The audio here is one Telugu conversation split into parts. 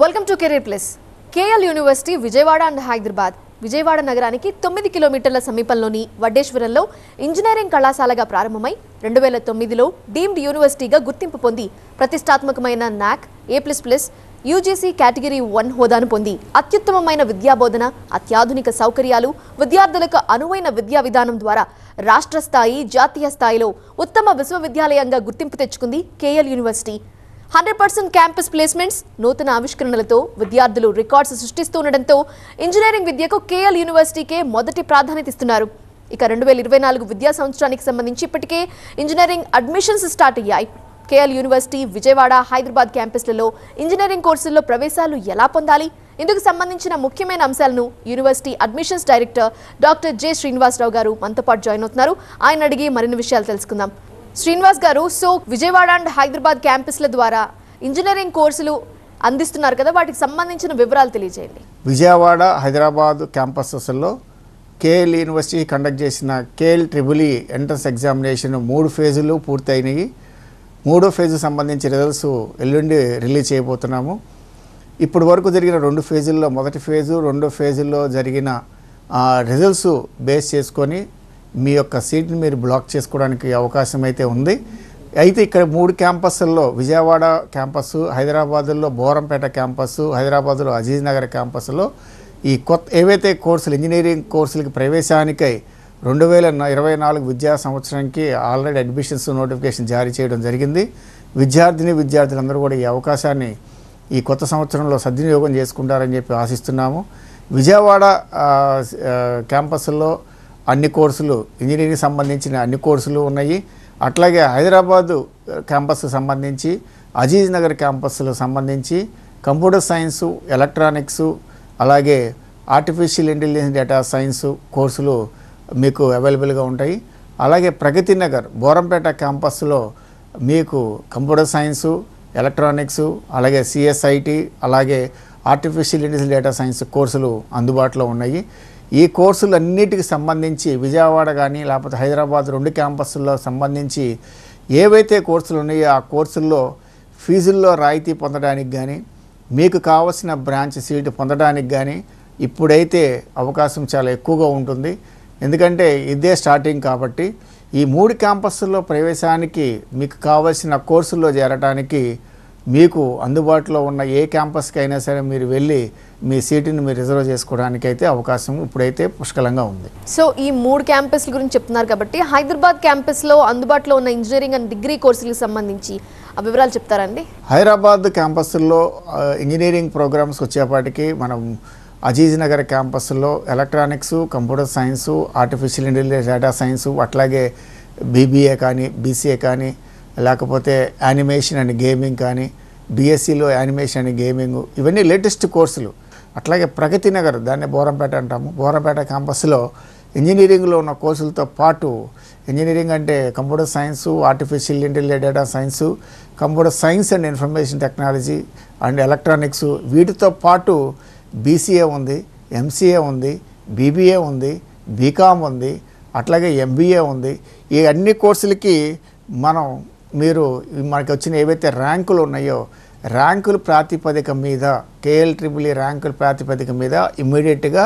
Welcome to career plus. KL university Vijayawada and Hyderabad. Vijayawada నగరానికి 9 కిలోమీటర్ల సమీపంలోని వడ్డేశ్వరంలో ఇంజనీరింగ్ కళాశాలగా ప్రారంభమై 2009లో డీమ్డ్ యూనివర్సిటీగా గుర్తింపు పొంది ప్రతిష్టాత్మకమైన నాక్ A++ యూజీసీ కేటగిరీ 1 హోదాను పొంది అత్యుత్తమమైన విద్యాబోధన, అత్యాధునిక సౌకర్యాలు, విద్యార్థులకు అనువైన విద్యా విధానం ద్వారా రాష్ట్ర స్థాయి, జాతీయ స్థాయిలో ఉత్తమ విశ్వవిద్యాలయంగా గుర్తింపు తెచ్చుకుంది కేఎల్ యూనివర్సిటీ. 100% క్యాంపస్ ప్లేస్మెంట్స్, నూతన ఆవిష్కరణలతో విద్యార్థులు రికార్డ్స్ సృష్టిస్తుండటంతో ఇంజనీరింగ్ విద్యకు కేఎల్ యూనివర్సిటీకే మొదటి ప్రాధాన్యత ఇస్తున్నారు. ఇక 2024 విద్యా సంవత్సరానికి సంబంధించి ఇప్పటికే ఇంజనీరింగ్ అడ్మిషన్స్ స్టార్ట్ అయ్యాయి. కేఎల్ యూనివర్సిటీ విజయవాడ, హైదరాబాద్ క్యాంపస్లలో ఇంజనీరింగ్ కోర్సుల్లో ప్రవేశాలు ఎలా పొందాలి, ఇందుకు సంబంధించిన ముఖ్యమైన అంశాలను university admissions director doctor J Srinivasarao గారు మనతో పాటు జాయిన్ అవుతున్నారు. ఆయన అడిగి మరిన్ని విషయాలు తెలుసుకుందాం. శ్రీనివాస్ గారు, సో విజయవాడ అండ్ హైదరాబాద్ క్యాంపస్ల ద్వారా ఇంజనీరింగ్ కోర్సులు అందిస్తున్నారు కదా, వాటికి సంబంధించిన వివరాలు తెలియజేయండి. విజయవాడ, హైదరాబాద్ క్యాంపసెస్లో కేఎల్ యూనివర్సిటీ కండక్ట్ చేసిన కేఎల్ ట్రిపుల్ ఎంట్రన్స్ ఎగ్జామినేషన్ 3 ఫేజులు పూర్తయినాయి. 3వ ఫేజు సంబంధించి రిజల్ట్స్ ఎల్లుండి రిలీజ్ చేయబోతున్నాము. ఇప్పటి వరకు జరిగిన 2 ఫేజుల్లో మొదటి ఫేజు, 2వ ఫేజుల్లో జరిగిన రిజల్ట్స్ బేస్ చేసుకొని మీ యొక్క సీట్ని మీరు బ్లాక్ చేసుకోవడానికి అవకాశం అయితే ఉంది. అయితే ఇక్కడ 3 క్యాంపస్ల్లో విజయవాడ క్యాంపస్, హైదరాబాదులో బోరంపేట క్యాంపస్, హైదరాబాదులో అజీజ్ నగర్ క్యాంపస్లో ఈ కొత్త ఏవైతే కోర్సులు ఇంజనీరింగ్ కోర్సులకి ప్రవేశానికై 2024 విద్యా సంవత్సరానికి ఆల్రెడీ అడ్మిషన్స్ నోటిఫికేషన్ జారీ చేయడం జరిగింది. విద్యార్థులందరూ కూడా ఈ అవకాశాన్ని ఈ కొత్త సంవత్సరంలో సద్వినియోగం చేసుకుంటారని చెప్పి ఆశిస్తున్నాము. విజయవాడ క్యాంపస్లో అన్ని కోర్సులు, ఇంజనీరింగ్ సంబంధించిన అన్ని కోర్సులు ఉన్నాయి. అట్లాగే హైదరాబాదు క్యాంపస్కు సంబంధించి, అజీజ్ నగర్ క్యాంపస్కు సంబంధించి కంప్యూటర్ సైన్సు, ఎలక్ట్రానిక్సు, అలాగే ఆర్టిఫిషియల్ ఇంటెలిజెన్స్, డేటా సైన్స్ కోర్సులు మీకు అవైలబుల్గా ఉంటాయి. అలాగే ప్రగతి నగర్ బోరంపేట క్యాంపస్లో మీకు కంప్యూటర్ సైన్సు, ఎలక్ట్రానిక్సు, అలాగే సిఎస్ఐటి, అలాగే ఆర్టిఫిషియల్ ఇంటెలిజెన్స్, డేటా సైన్స్ కోర్సులు అందుబాటులో ఉన్నాయి. ఈ కోర్సులన్నిటికి సంబంధించి విజయవాడ కానీ లేకపోతే హైదరాబాద్ 2 క్యాంపస్ల్లో సంబంధించి ఏవైతే కోర్సులు ఉన్నాయో ఆ కోర్సుల్లో ఫీజుల్లో రాయితీ పొందడానికి కానీ, మీకు కావాల్సిన బ్రాంచ్ సీటు పొందడానికి కానీ ఇప్పుడైతే అవకాశం చాలా ఎక్కువగా ఉంటుంది. ఎందుకంటే ఇదే స్టార్టింగ్ కాబట్టి ఈ 3 క్యాంపస్ల్లో ప్రవేశానికి మీకు కావాల్సిన కోర్సుల్లో చేరడానికి మీకు అందుబాటులో ఉన్న ఏ క్యాంపస్కి అయినా సరే మీరు వెళ్ళి మీ సీటుని మీరు రిజర్వ్ చేసుకోవడానికి అయితే అవకాశం ఇప్పుడైతే పుష్కలంగా ఉంది. సో ఈ 3 క్యాంపస్ల గురించి చెప్తున్నారు కాబట్టి హైదరాబాద్ క్యాంపస్లో అందుబాటులో ఉన్న ఇంజనీరింగ్ అండ్ డిగ్రీ కోర్సులకు సంబంధించి ఆ వివరాలు చెప్తారండి. హైదరాబాద్ క్యాంపస్లో ఇంజనీరింగ్ ప్రోగ్రామ్స్ వచ్చేపాటికి మనం అజీజ్ నగర్ క్యాంపస్లో electronics, computer science, artificial intelligence, data science, అట్లాగే బీబీఏ కానీ, బీసీఏ కానీ, లేకపోతే యానిమేషన్ అండ్ గేమింగ్ కానీ, బీఎస్సీలో యానిమేషన్ అండ్ గేమింగ్, ఇవన్నీ లేటెస్ట్ కోర్సులు. అట్లాగే ప్రగతి నగర్, దాన్ని బోరంపేట అంటాము, బోరంపేట క్యాంపస్లో ఇంజనీరింగ్లో ఉన్న కోర్సులతో పాటు ఇంజనీరింగ్ అంటే computer science, artificial intelligence, data science, computer science and information technology and electronics, వీటితో పాటు బీసీఏ ఉంది, ఎంసీఏ ఉంది, బీబీఏ ఉంది, బీకామ్ ఉంది, అట్లాగే ఎంబీఏ ఉంది. ఈ అన్ని కోర్సులకి మీరు మనకి వచ్చిన ఏవైతే ర్యాంకులు ఉన్నాయో ర్యాంకుల ప్రాతిపదిక మీద, కేఎల్ ట్రిపుల్ ర్యాంకుల ప్రాతిపదిక మీద ఇమ్మీడియట్గా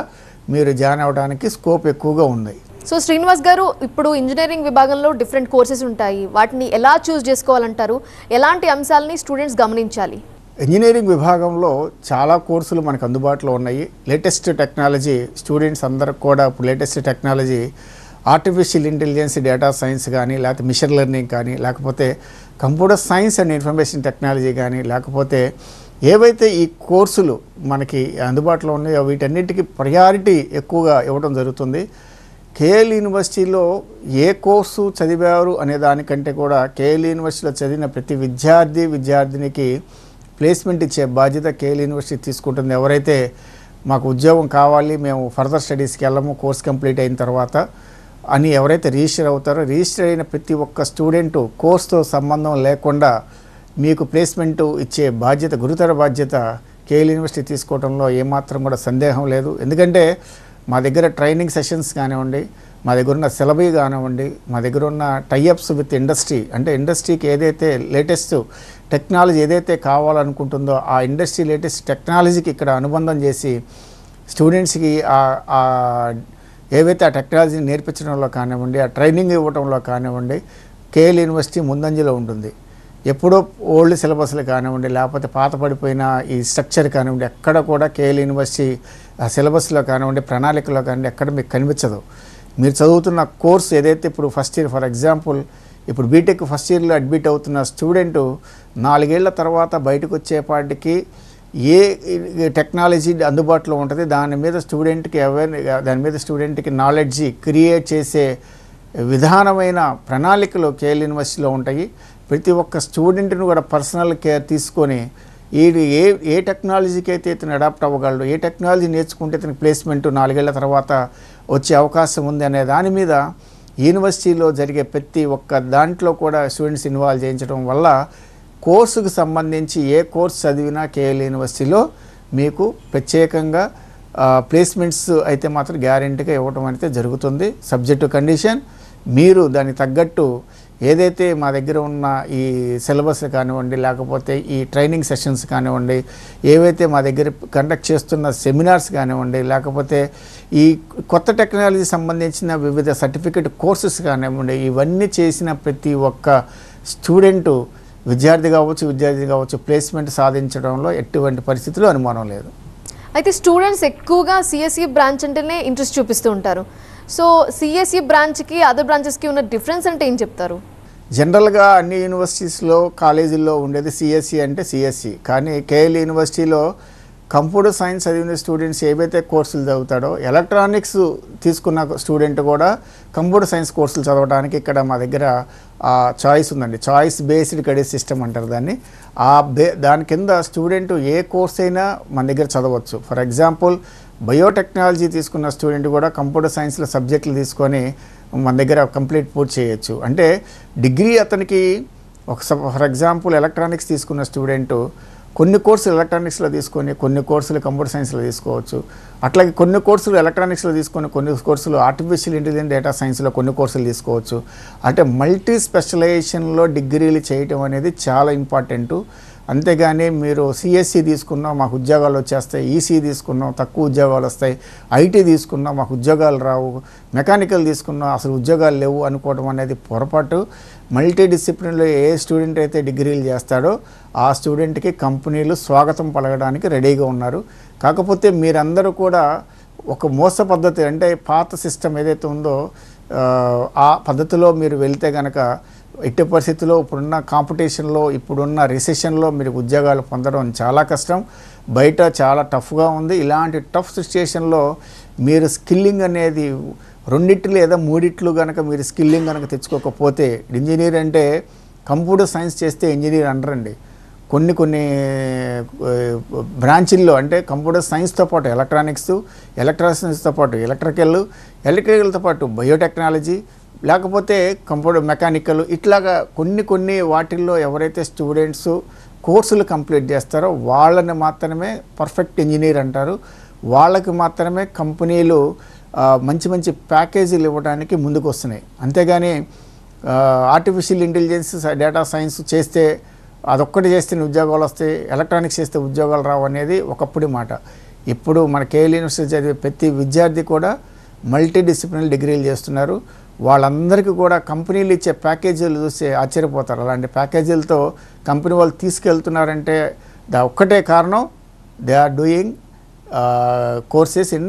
మీరు జాయిన్ అవ్వడానికి స్కోప్ ఎక్కువగా ఉంది. సో శ్రీనివాస్ గారు, ఇప్పుడు ఇంజనీరింగ్ విభాగంలో డిఫరెంట్ కోర్సెస్ ఉంటాయి, వాటిని ఎలా చూస్ చేసుకోవాలంటారు? ఎలాంటి అంశాలని స్టూడెంట్స్ గమనించాలి? ఇంజనీరింగ్ విభాగంలో చాలా కోర్సులు మనకు అందుబాటులో ఉన్నాయి. లేటెస్ట్ టెక్నాలజీ స్టూడెంట్స్ అందరికి కూడా ఇప్పుడు latest technology artificial intelligence, data science కానీ, లేకపోతే మిషన్ లెర్నింగ్ కానీ, లేకపోతే computer science and information technology కానీ, లేకపోతే ఏవైతే ఈ కోర్సులు మనకి అందుబాటులో ఉన్నాయో వీటన్నిటికీ ప్రయారిటీ ఎక్కువగా ఇవ్వడం జరుగుతుంది. కేఎల్ యూనివర్సిటీలో ఏ కోర్సు చదివారు అనే దానికంటే కూడా కేఎల్ యూనివర్సిటీలో చదివిన ప్రతి విద్యార్థినికి ప్లేస్మెంట్ ఇచ్చే బాధ్యత కేఎల్ యూనివర్సిటీ తీసుకుంటుంది. ఎవరైతే మాకు ఉద్యోగం కావాలి, మేము ఫర్దర్ స్టడీస్కి వెళ్ళము కోర్స్ కంప్లీట్ అయిన తర్వాత అని ఎవరైతే రిజిస్టర్ అవుతారో, రిజిస్టర్ అయిన ప్రతి ఒక్క స్టూడెంటు కోర్సుతో సంబంధం లేకుండా మీకు ప్లేస్మెంట్ ఇచ్చే బాధ్యత, గురుతర బాధ్యత కేఎల్ యూనివర్సిటీ తీసుకోవడంలో ఏమాత్రం కూడా సందేహం లేదు. ఎందుకంటే మా దగ్గర ట్రైనింగ్ సెషన్స్ కానివ్వండి, మా దగ్గర ఉన్న సిలబీ కానివ్వండి, మా దగ్గర ఉన్న టైఅప్స్ విత్ ఇండస్ట్రీ, అంటే ఇండస్ట్రీకి ఏదైతే లేటెస్ట్ టెక్నాలజీ ఏదైతే కావాలనుకుంటుందో ఆ ఇండస్ట్రీ లేటెస్ట్ టెక్నాలజీకి ఇక్కడ అనుబంధం చేసి స్టూడెంట్స్కి ఏవైతే ఆ టెక్నాలజీని నేర్పించడంలో కానివ్వండి, ఆ ట్రైనింగ్ ఇవ్వడంలో కానివ్వండి, కేఎల్ యూనివర్సిటీ ముందంజలో ఉంటుంది. ఎప్పుడో ఓల్డ్ సిలబస్లు కానివ్వండి, లేకపోతే పాత పడిపోయిన ఈ స్ట్రక్చర్ కానివ్వండి, ఎక్కడ కూడా కేఎల్ యూనివర్సిటీ సిలబస్లో కానివ్వండి, ప్రణాళికలో కానివ్వండి ఎక్కడ మీకు కనిపించదు. మీరు చదువుతున్న కోర్స్ ఏదైతే ఇప్పుడు ఫస్ట్ ఇయర్, ఫర్ ఎగ్జాంపుల్ ఇప్పుడు బీటెక్ ఫస్ట్ ఇయర్లో అడ్మిట్ అవుతున్న స్టూడెంటు 4 ఏళ్ల తర్వాత బయటకు వచ్చేపాటికి ఏ టెక్నాలజీ అందుబాటులో ఉంటుంది, దాని మీద స్టూడెంట్కి నాలెడ్జి క్రియేట్ చేసే విధానమైన ప్రణాళికలు కేఎల్ యూనివర్సిటీలో ఉంటాయి. ప్రతి ఒక్క స్టూడెంట్ను కూడా పర్సనల్ కేర్ తీసుకొని ఏ టెక్నాలజీకి అయితే ఇతను అడాప్ట్ అవ్వగలడు, ఏ టెక్నాలజీ నేర్చుకుంటే ఇతనికి ప్లేస్మెంట్ 4 ఏళ్ల తర్వాత వచ్చే అవకాశం ఉంది అనే దాని మీద యూనివర్సిటీలో జరిగే ప్రతి ఒక్క దాంట్లో కూడా స్టూడెంట్స్ ఇన్వాల్వ్ చేయించడం వల్ల కోర్సుకు సంబంధించి ఏ కోర్స్ చదివినా కేఎల్ యూనివర్సిటీలో మీకు ప్రత్యేకంగా ప్లేస్మెంట్స్ అయితే మాత్రం గ్యారెంటీగా ఇవ్వటం అయితే జరుగుతుంది. సబ్జెక్టు కండిషన్ మీరు దానికి తగ్గట్టు ఏదైతే మా దగ్గర ఉన్న ఈ సిలబస్ కానివ్వండి, లేకపోతే ఈ ట్రైనింగ్ సెషన్స్ కానివ్వండి, ఏవైతే మా దగ్గర కండక్ట్ చేస్తున్న సెమినార్స్ కానివ్వండి, లేకపోతే ఈ కొత్త టెక్నాలజీ సంబంధించిన వివిధ సర్టిఫికేట్ కోర్సెస్ కానివ్వండి, ఇవన్నీ చేసిన ప్రతి ఒక్క స్టూడెంటు విద్యార్థి కావచ్చు ప్లేస్మెంట్ సాధించడంలో ఎటువంటి పరిస్థితుల్లో అనుమానం లేదు. అయితే స్టూడెంట్స్ ఎక్కువగా సిఎస్ఈ బ్రాంచ్ అంటేనే ఇంట్రెస్ట్ చూపిస్తూ ఉంటారు. సో సిఎస్ఈ బ్రాంచ్కి అదర్ బ్రాంచెస్కి ఉన్న డిఫరెన్స్ అంటే ఏం చెప్తారు? జనరల్గా అన్ని యూనివర్సిటీస్లో కాలేజీల్లో ఉండేది సిఎస్ఈ అంటే సిఎస్ఈ, కానీ కేఎల్ యూనివర్సిటీలో కంప్యూటర్ సైన్స్ చదివిన స్టూడెంట్స్ ఏవైతే కోర్సులు చదువుతాడో ఎలక్ట్రానిక్స్ తీసుకున్న స్టూడెంట్ కూడా కంప్యూటర్ సైన్స్ కోర్సులు చదవడానికి ఇక్కడ మా దగ్గర చాయిస్ ఉందండి. చాయిస్ బేస్డ్ క్రెడిట్ సిస్టమ్ అంటారు దాన్ని. దాని కింద స్టూడెంట్ ఏ కోర్స్ అయినా మన దగ్గర చదవచ్చు. ఫర్ ఎగ్జాంపుల్ బయోటెక్నాలజీ తీసుకున్న స్టూడెంట్ కూడా కంప్యూటర్ సైన్స్లో సబ్జెక్టులు తీసుకొని మన దగ్గర కంప్లీట్ పూర్తి చేయొచ్చు. అంటే డిగ్రీ అతనికి ఫర్ ఎగ్జాంపుల్ ఎలక్ట్రానిక్స్ తీసుకున్న స్టూడెంటు కొన్ని కోర్సులు ఎలక్ట్రానిక్స్లో తీసుకొని కొన్ని కోర్సులు కంప్యూటర్ సైన్స్లో తీసుకోవచ్చు. అట్లాగే కొన్ని కోర్సులు ఎలక్ట్రానిక్స్లో తీసుకొని కొన్ని కోర్సులు ఆర్టిఫిషియల్ ఇంటెలిజెన్స్ డేటా సైన్స్లో కొన్ని కోర్సులు తీసుకోవచ్చు. అంటే మల్టీ స్పెషలైజేషన్లో డిగ్రీలు చేయటం అనేది చాలా ఇంపార్టెంటు. అంతేగాని మీరు సిఎస్సి తీసుకున్నాం మాకు ఉద్యోగాలు వచ్చేస్తాయి, ఈసీ తీసుకున్నాం తక్కువ ఉద్యోగాలు వస్తాయి, ఐటీ తీసుకున్నాం మాకు ఉద్యోగాలు రావు, మెకానికల్ తీసుకున్నాం అసలు ఉద్యోగాలు లేవు అనుకోవడం అనేది పొరపాటు. మల్టీ డిసిప్లిన్లో ఏ స్టూడెంట్ అయితే డిగ్రీలు చేస్తాడో ఆ స్టూడెంట్కి కంపెనీలు స్వాగతం పలకడానికి రెడీగా ఉన్నారు. కాకపోతే మీరందరూ కూడా ఒక మోస పద్ధతి అంటే పాత సిస్టమ్ ఏదైతే ఉందో ఆ పద్ధతిలో మీరు వెళ్తే కనుక ఎట్టి పరిస్థితుల్లో ఇప్పుడున్న కాంపిటీషన్లో ఇప్పుడున్న రిసెషన్లో మీరు ఉద్యోగాలు పొందడం చాలా కష్టం. బయట చాలా టఫ్గా ఉంది. ఇలాంటి టఫ్ సిచ్యుయేషన్లో మీరు స్కిల్లింగ్ అనేది 2 లేదా 3 కనుక మీరు స్కిల్లింగ్ కనుక తెచ్చుకోకపోతే, ఇంజనీర్ అంటే కంప్యూటర్ సైన్స్ చేస్తే ఇంజనీర్ అనరండి. కొన్ని బ్రాంచీల్లో అంటే కంప్యూటర్ సైన్స్తో పాటు ఎలక్ట్రానిక్స్తో పాటు ఎలక్ట్రికల్తో పాటు బయోటెక్నాలజీ లేకపోతే కంప్యూటర్ మెకానికల్ ఇట్లాగా కొన్ని వాటిల్లో ఎవరైతే స్టూడెంట్స్ కోర్సులు కంప్లీట్ చేస్తారో వాళ్ళని మాత్రమే పర్ఫెక్ట్ ఇంజనీర్ అంటారు. వాళ్ళకి మాత్రమే కంపెనీలు మంచి ప్యాకేజీలు ఇవ్వడానికి ముందుకు వస్తున్నాయి. అంతేగాని ఆర్టిఫిషియల్ ఇంటెలిజెన్స్ డేటా సైన్స్ చేస్తే అదొక్కటి చేస్తే ఉద్యోగాలు వస్తాయి, ఎలక్ట్రానిక్స్ చేస్తే ఉద్యోగాలు రావు అనేది ఒకప్పుడు మాట. ఇప్పుడు మన కేఎల్ యూనివర్సిటీ చదివే ప్రతి విద్యార్థి కూడా మల్టీ డిసిప్లినరీ డిగ్రీలు చేస్తున్నారు. వాళ్ళందరికీ కూడా కంపెనీలు ఇచ్చే ప్యాకేజీలు చూసి ఆశ్చర్యపోతారు. అలాంటి ప్యాకేజీలతో కంపెనీ వాళ్ళు తీసుకెళ్తున్నారంటే ఒక్కటే కారణం, they are doing courses in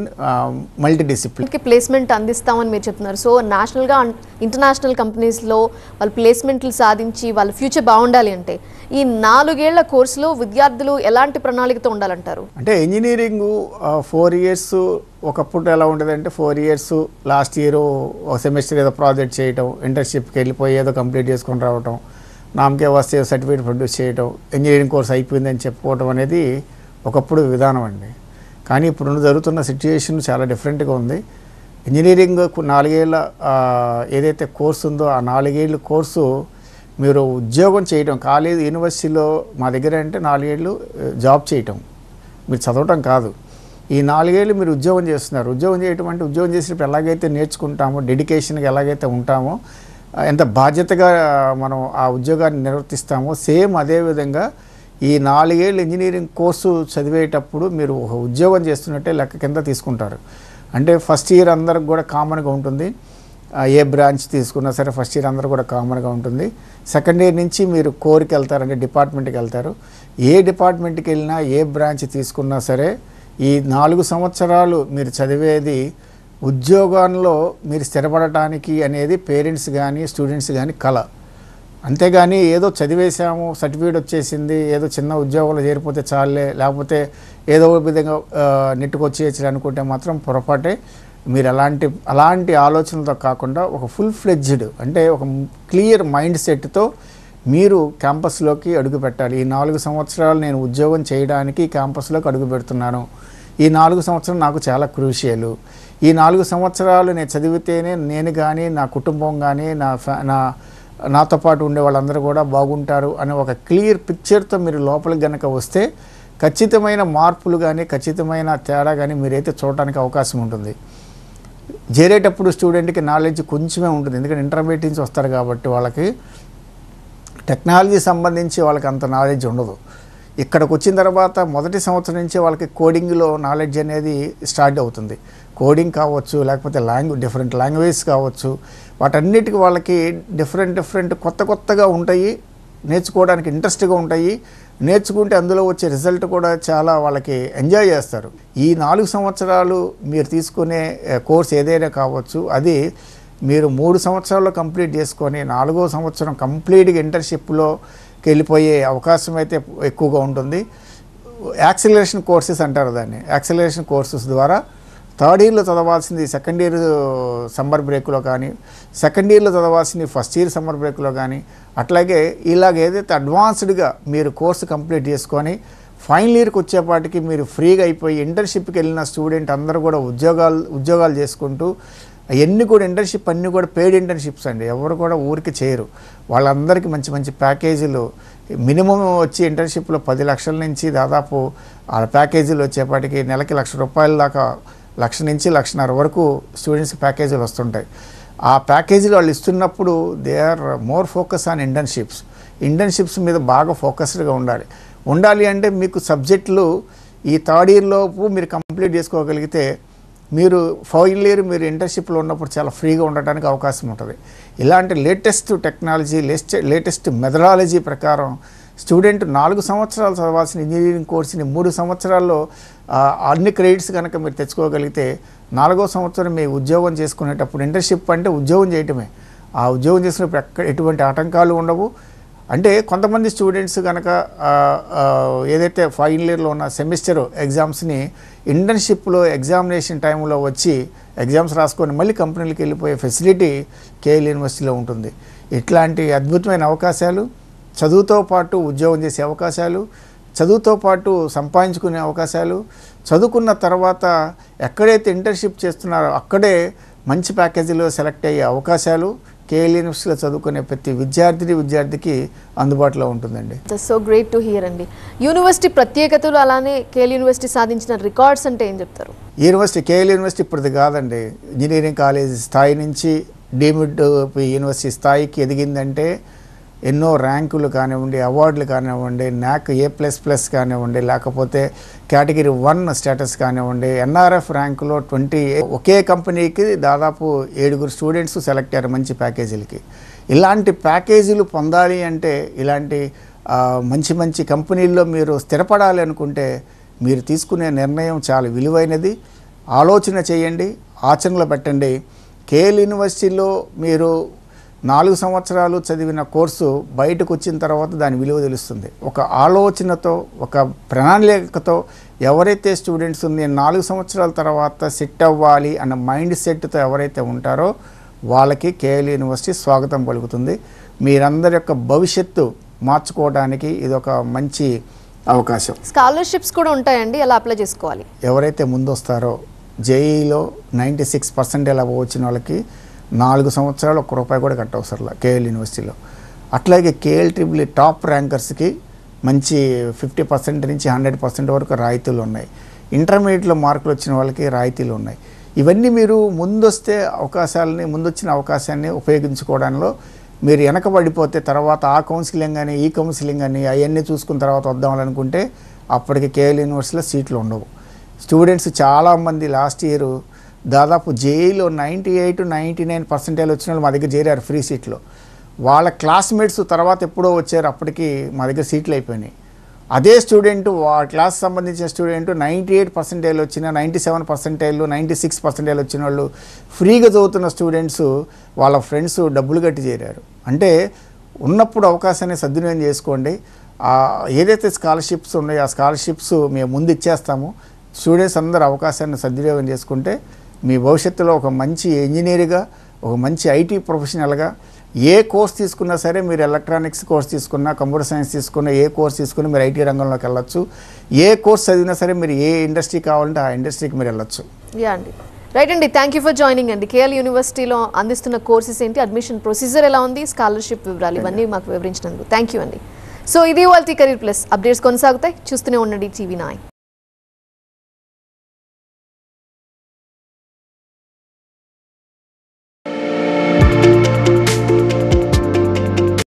multi discipline. Placement అందిస్తామని మీరు చెప్తున్నారు. సో నేషనల్గా ఇంటర్నేషనల్ కంపెనీస్లో వాళ్ళు ప్లేస్మెంట్లు సాధించి వాళ్ళ ఫ్యూచర్ బాగుండాలి అంటే ఈ 4 ఏళ్ల కోర్సులో విద్యార్థులు ఎలాంటి ప్రణాళికతో ఉండాలంటారు? అంటే ఇంజనీరింగ్ 4 ఇయర్స్ ఒకప్పుడు ఎలా ఉండేదంటే 4 ఇయర్స్ లాస్ట్ ఇయర్ ఒక సెమిస్టర్ ఏదో ప్రాజెక్ట్ చేయటం, ఇంటర్న్షిప్కి వెళ్ళిపోయి ఏదో కంప్లీట్ చేసుకొని రావటం, నామకే వస్తే సర్టిఫికేట్ ప్రొడ్యూస్ చేయటం, ఇంజనీరింగ్ కోర్స్ అయిపోయిందని చెప్పుకోవటం అనేది ఒకప్పుడు విధానం అండి. కానీ ఇప్పుడు జరుగుతున్న సిచ్యుయేషన్ చాలా డిఫరెంట్గా ఉంది. ఇంజనీరింగ్ 4 ఏళ్ళ ఏదైతే కోర్సు ఉందో ఆ 4 ఏళ్ళ కోర్సు మీరు ఉద్యోగం చేయటం, కాలేజ్ యూనివర్సిటీలో మా దగ్గర అంటే 4 ఏళ్ళు జాబ్ చేయటం, మీరు చదవటం కాదు. ఈ 4 ఏళ్ళు మీరు ఉద్యోగం చేస్తున్నారు. ఉద్యోగం చేయటం అంటే ఉద్యోగం చేసినప్పుడు ఎలాగైతే నేర్చుకుంటామో, డెడికేషన్గా ఎలాగైతే ఉంటామో, ఎంత బాధ్యతగా మనం ఆ ఉద్యోగాన్ని నిర్వర్తిస్తామో, సేమ్ అదేవిధంగా ఈ 4 ఏళ్ళు ఇంజనీరింగ్ కోర్సు చదివేటప్పుడు మీరు ఒక ఉద్యోగం చేస్తున్నట్టే లెక్క కింద తీసుకుంటారు. అంటే ఫస్ట్ ఇయర్ అందరికి కూడా కామన్గా ఉంటుంది. ఏ బ్రాంచ్ తీసుకున్నా సరే ఫస్ట్ ఇయర్ అందరూ కూడా కామన్గా ఉంటుంది. సెకండ్ ఇయర్ నుంచి మీరు కోర్కి వెళ్తారు, అంటే డిపార్ట్మెంట్కి వెళ్తారు. ఏ డిపార్ట్మెంట్కి వెళ్ళినా ఏ బ్రాంచ్ తీసుకున్నా సరే ఈ 4 సంవత్సరాలు మీరు చదివేది ఉద్యోగంలో మీరు స్థిరపడటానికి అనేది పేరెంట్స్ కానీ స్టూడెంట్స్ కానీ కల. అంతేగాని ఏదో చదివేశాము, సర్టిఫికేట్ వచ్చేసింది, ఏదో చిన్న ఉద్యోగంలో చేరిపోతే చాలే, లేకపోతే ఏదో విధంగా నెట్టుకొచ్చేయచ్చు అనుకుంటే మాత్రం పొరపాటే. మీరు అలాంటి ఆలోచనలతో కాకుండా ఒక ఫుల్ ఫ్లెడ్జ్డ్, అంటే ఒక క్లియర్ మైండ్ సెట్తో మీరు క్యాంపస్లోకి అడుగు పెట్టాలి. ఈ 4 సంవత్సరాలు నేను ఉద్యోగం చేయడానికి క్యాంపస్లోకి అడుగు పెడుతున్నాను. ఈ 4 సంవత్సరాలు నాకు చాలా క్రూషియల్. ఈ 4 సంవత్సరాలు నేను చదివితేనే నేను కానీ, నా కుటుంబం కానీ, నాతో పాటు ఉండే వాళ్ళందరూ కూడా బాగుంటారు అనే ఒక క్లియర్ పిక్చర్తో మీరు లోపలికి గనక వస్తే ఖచ్చితమైన మార్పులు కానీ, ఖచ్చితమైన తేడా కానీ మీరైతే చూడటానికి అవకాశం ఉంటుంది. చేరేటప్పుడు స్టూడెంట్కి నాలెడ్జ్ కొంచెమే ఉంటుంది, ఎందుకంటే ఇంటర్మీడియట్ నుంచి వస్తారు కాబట్టి వాళ్ళకి టెక్నాలజీ సంబంధించి వాళ్ళకి అంత నాలెడ్జ్ ఉండదు. ఇక్కడికి వచ్చిన తర్వాత మొదటి సంవత్సరం నుంచి వాళ్ళకి కోడింగ్లో నాలెడ్జ్ అనేది స్టార్ట్ అవుతుంది. కోడింగ్ కావచ్చు, లేకపోతే డిఫరెంట్ లాంగ్వేజ్ కావచ్చు, వాటన్నిటికీ వాళ్ళకి డిఫరెంట్ కొత్తగా ఉంటాయి, నేర్చుకోవడానికి ఇంట్రెస్ట్గా ఉంటాయి. నేర్చుకుంటే అందులో వచ్చే రిజల్ట్ కూడా చాలా వాళ్ళకి ఎంజాయ్ చేస్తారు. ఈ 4 సంవత్సరాలు మీరు తీసుకునే కోర్స్ ఏదైనా కావచ్చు, అది మీరు 3 సంవత్సరాల్లో కంప్లీట్ చేసుకొని 4వ సంవత్సరం కంప్లీట్గా ఇంటర్న్షిప్లోకి వెళ్ళిపోయే అవకాశం అయితే ఎక్కువగా ఉంటుంది. యాక్సిలరేషన్ కోర్సెస్ అంటారు దాన్ని. యాక్సిలరేషన్ కోర్సెస్ ద్వారా థర్డ్ ఇయర్లో చదవాల్సింది సెకండ్ ఇయర్ సమ్మర్ బ్రేక్లో కానీ, సెకండ్ ఇయర్లో చదవాల్సింది ఫస్ట్ ఇయర్ సమ్మర్ బ్రేక్లో కానీ, అట్లాగే ఏదైతే అడ్వాన్స్డ్గా మీరు కోర్సు కంప్లీట్ చేసుకొని ఫైనల్ ఇయర్కి వచ్చేపాటికి మీరు ఫ్రీగా అయిపోయి ఇంటర్న్షిప్కి వెళ్ళిన స్టూడెంట్ అందరూ కూడా ఉద్యోగాలు చేసుకుంటూ, అన్నీ కూడా ఇంటర్న్షిప్ అన్నీ కూడా పెయిడ్ ఇంటర్న్షిప్స్ అండి. ఎవరు కూడా ఊరికి చేయరు. వాళ్ళందరికీ మంచి ప్యాకేజీలు మినిమం వచ్చి ఇంటర్న్షిప్లో 10 లక్షల నుంచి దాదాపు ఆ ప్యాకేజీలు వచ్చేపాటికి నెలకి ₹1,00,000 దాకా, 1,00,000 నుంచి 1,50,000 వరకు స్టూడెంట్స్కి ప్యాకేజీలు వస్తుంటాయి. ఆ ప్యాకేజీలు వాళ్ళు ఇస్తున్నప్పుడు they are more focus on internships మీద బాగా ఫోకస్డ్గా ఉండాలి. అంటే మీకు సబ్జెక్టులు ఈ థర్డ్ ఇయర్లోపు మీరు కంప్లీట్ చేసుకోగలిగితే మీరు ఫైనల్ ఇయర్ మీరు ఇంటర్న్షిప్లో ఉన్నప్పుడు చాలా ఫ్రీగా ఉండటానికి అవకాశం ఉంటుంది. ఇలాంటి లేటెస్ట్ టెక్నాలజీ, లేటెస్ట్ మెథడాలజీ ప్రకారం స్టూడెంట్ 4 సంవత్సరాలు చదవాల్సిన ఇంజనీరింగ్ కోర్సుని 3 సంవత్సరాల్లో అన్ని క్రెడిట్స్ కనుక మీరు తెచ్చుకోగలిగితే 4వ సంవత్సరం మీ ఉద్యోగం చేసుకునేటప్పుడు, ఇంటర్న్షిప్ అంటే ఉద్యోగం చేయటమే, ఆ ఉద్యోగం చేసినప్పుడు ఎటువంటి ఆటంకాలు ఉండవు. అంటే కొంతమంది స్టూడెంట్స్ కనుక ఏదైతే ఫైనల్ ఇయర్లో ఉన్న సెమిస్టర్ ఎగ్జామ్స్ని ఇంటర్న్షిప్లో ఎగ్జామినేషన్ టైంలో వచ్చి ఎగ్జామ్స్ రాసుకొని మళ్ళీ కంపెనీలకు వెళ్ళిపోయే ఫెసిలిటీ కేఎల్ యూనివర్సిటీలో ఉంటుంది. ఇట్లాంటి అద్భుతమైన అవకాశాలు, చదువుతో పాటు ఉద్యోగం చేసే అవకాశాలు, చదువుతో పాటు సంపాదించుకునే అవకాశాలు, చదువుకున్న తర్వాత ఎక్కడైతే ఇంటర్న్షిప్ చేస్తున్నారో అక్కడే మంచి ప్యాకేజీలో సెలెక్ట్ అయ్యే అవకాశాలు కేఎల్ యూనివర్సిటీలో చదువుకునే ప్రతి విద్యార్థికి అందుబాటులో ఉంటుందండి. సో గ్రేట్ టు హియర్ అండి. యూనివర్సిటీ ప్రత్యేకతలు, అలానే కేఎల్ యూనివర్సిటీ సాధించిన రికార్డ్స్ అంటే ఏం చెప్తారు? కేఎల్ యూనివర్సిటీ ఇప్పటిది కాదండి. ఇంజనీరింగ్ కాలేజ్ స్థాయి నుంచి డీమ్డ్ యూనివర్సిటీ స్థాయికి ఎదిగిందంటే ఎన్నో ర్యాంకులు కానివ్వండి, అవార్డులు కానివ్వండి, NAAC A++ కానివ్వండి, లేకపోతే కేటగిరీ 1 స్టేటస్ కానివ్వండి, NRF ర్యాంకులో 20 ఒకే కంపెనీకి దాదాపు 7 స్టూడెంట్స్ సెలెక్ట్ అయ్యారు మంచి ప్యాకేజీలకి. ఇలాంటి ప్యాకేజీలు పొందాలి అంటే, ఇలాంటి మంచి కంపెనీల్లో మీరు స్థిరపడాలి అనుకుంటే మీరు తీసుకునే నిర్ణయం చాలా విలువైనది. ఆలోచన చేయండి, ఆచరణలో పెట్టండి. కేఎల్ యూనివర్సిటీలో మీరు 4 సంవత్సరాలు చదివిన కోర్సు బయటకు వచ్చిన తర్వాత దాని విలువ తెలుస్తుంది. ఒక ఆలోచనతో, ఒక ప్రణాళికతో ఎవరైతే స్టూడెంట్స్ నేను 4 సంవత్సరాల తర్వాత సెట్ అవ్వాలి అన్న మైండ్ సెట్తో ఎవరైతే ఉంటారో వాళ్ళకి కేఎల్ యూనివర్సిటీ స్వాగతం పలుకుతుంది. మీరందరి యొక్క భవిష్యత్తు మార్చుకోవడానికి ఇది ఒక మంచి అవకాశం. స్కాలర్షిప్స్ కూడా ఉంటాయండి, ఎలా అప్లై చేసుకోవాలి? ఎవరైతే ముందు వస్తారో జేఈలో 96% అలా వచ్చిన వాళ్ళకి 4 సంవత్సరాలు ₹1 కూడా కట్టవసరంలా కేఎల్ యూనివర్సిటీలో. అట్లాగే కేఎల్ ట్రిపుల్ టాప్ ర్యాంకర్స్కి మంచి 50% నుంచి 100% వరకు రాయితీలు ఉన్నాయి. ఇంటర్మీడియట్లో మార్కులు వచ్చిన వాళ్ళకి రాయితీలు ఉన్నాయి. ఇవన్నీ మీరు ముందొచ్చిన అవకాశాన్ని ఉపయోగించుకోవడంలో మీరు వెనకబడిపోతే తర్వాత ఆ కౌన్సిలింగ్ అని ఈ కౌన్సిలింగ్ అని అవన్నీ చూసుకున్న తర్వాత వద్దామనుకుంటే అప్పటికి కేఎల్ యూనివర్సిటీలో సీట్లు ఉండవు. స్టూడెంట్స్ చాలామంది లాస్ట్ ఇయర్ దాదాపు జేఈలో 98-99% వచ్చిన వాళ్ళు మా దగ్గర చేరారు ఫ్రీ సీట్లో. వాళ్ళ క్లాస్మేట్స్ తర్వాత ఎప్పుడో వచ్చారు, అప్పటికి మా దగ్గర సీట్లు అయిపోయినాయి. అదే స్టూడెంట్ క్లాస్ సంబంధించిన స్టూడెంట్ 98% వచ్చిన 97%, 96% వచ్చిన వాళ్ళు ఫ్రీగా చదువుతున్న స్టూడెంట్స్ వాళ్ళ ఫ్రెండ్స్ డబ్బులు కట్టి చేరారు. అంటే ఉన్నప్పుడు అవకాశాన్ని సద్వినియోగం చేసుకోండి. ఏదైతే స్కాలర్షిప్స్ ఉన్నాయో ఆ స్కాలర్షిప్స్ మేము ముందు ఇచ్చేస్తాము. స్టూడెంట్స్ అందరూ అవకాశాన్ని సద్వినియోగం చేసుకుంటే మీ భవిష్యత్తులో ఒక మంచి ఇంజనీర్గా, ఒక మంచి ఐటీ ప్రొఫెషనల్గా ఏ కోర్స్ తీసుకున్నా సరే, మీరు ఎలక్ట్రానిక్స్ కోర్స్ తీసుకున్నా, కంప్యూటర్ సైన్స్ తీసుకున్నా, ఏ కోర్స్ తీసుకున్నా మీరు ఐటీ రంగంలోకి వెళ్ళొచ్చు. ఏ కోర్స్ చదివినా సరే మీరు ఏ ఇండస్ట్రీ కావాలంటే ఆ ఇండస్ట్రీకి మీరు వెళ్ళొచ్చు. యా అండి, రైట్ అండి. థ్యాంక్ యూ ఫర్ జాయినింగ్ అండి. కేఎల్ యూనివర్సిటీలో అందిస్తున్న కోర్సెస్ ఏంటి, అడ్మిషన్ ప్రొసీజర్ ఎలా ఉంది, స్కాలర్షిప్ వివరాలు ఇవన్నీ మాకు వివరించినందుకు థ్యాంక్ యూ అండి. సో ఇది వాళ్ళ కెరీర్ ప్లస్ అప్డేట్స్ కొనసాగుతాయి. చూస్తూనే ఉండండి TV9.